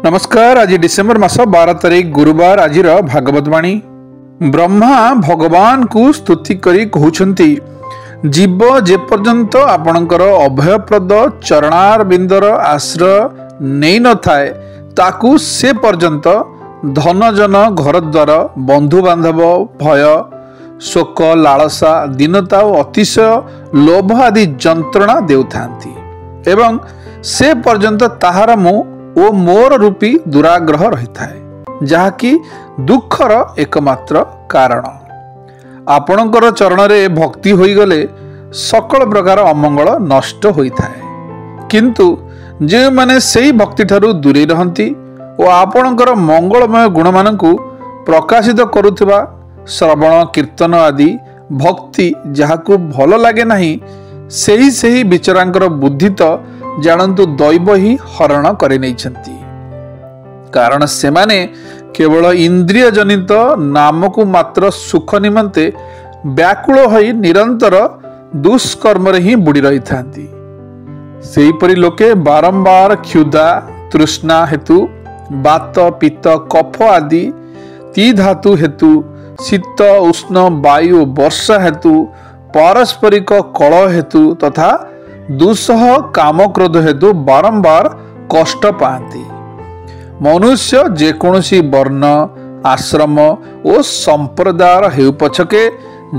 नमस्कार। आज डिसेम्बर मास 12 तारिख गुरुवार। आज भागवत वाणी। ब्रह्मा भगवान को स्तुति करी कहउछंती, जीव जे पर्यंत आपणकर अभयप्रद चरणार बिंदर आश्रय नहीं न थाए ताकू से पर्यंत धन जन घर द्वार बंधु बांधव भय शोक लालसा दीनता और अतिशय लोभ आदि जंत्रणा देउथांती एवं से पर्यंत ताहार मुँह ओ मोर रूपी दुराग्रह रही थाए, जहाँकि दुखर एकमात्र कारण। आपणकर चरण रे भक्ति होई गले सकल प्रकार अमंगल नष्ट होई थाए, किंतु जे माने सेही भक्ति ठारू दूरे रहंती और आपणकर मंगलमय गुण मानकु प्रकाशित करुथिबा श्रवण कीर्तन आदि भक्ति जहाकु भल लागे नाही, सेही विचारांकर बुद्धि तो जानतु दैव ही हरण करे नैछंती। कारण सेमाने केवल इंद्रिय जनित नाम को मात्र सुख निमंते व्याकुल होई निरंतर दुष्कर्म रे ही बुड़ी रही थांती। सेहीपरि लोके बारंबार क्षुधा तृष्णा हेतु बात पित्त कफ आदि ती धातु हेतु शीत उष्ण वायु वर्षा हेतु पारस्परिक कलह हेतु तथा दुसह काम क्रोध हेतु बारंबार कष्ट पाती। मनुष्य जेकोसी वर्ण आश्रम और संप्रदाय हेउ पछके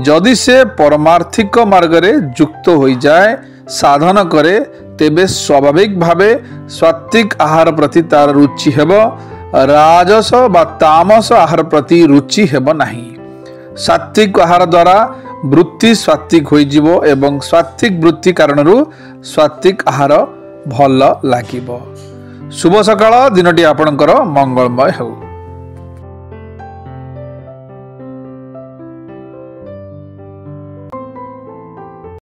जदि से परमार्थिक मार्ग रे युक्त हो जाए साधन करे, तेबे स्वाभाविक भावे सात्विक आहार प्रति तार रुचि हेबो, राजस बा तामस आहार प्रति रुचि हेबो नाही। सात्विक आहार द्वारा वृत्ति सात्विक हो जीवो एवं सात्विक वृत्ति कारणरू सात्विक आहार भल लागिबो। शुभ सकाळ, दिनटी आपणकर मंगलमय हो।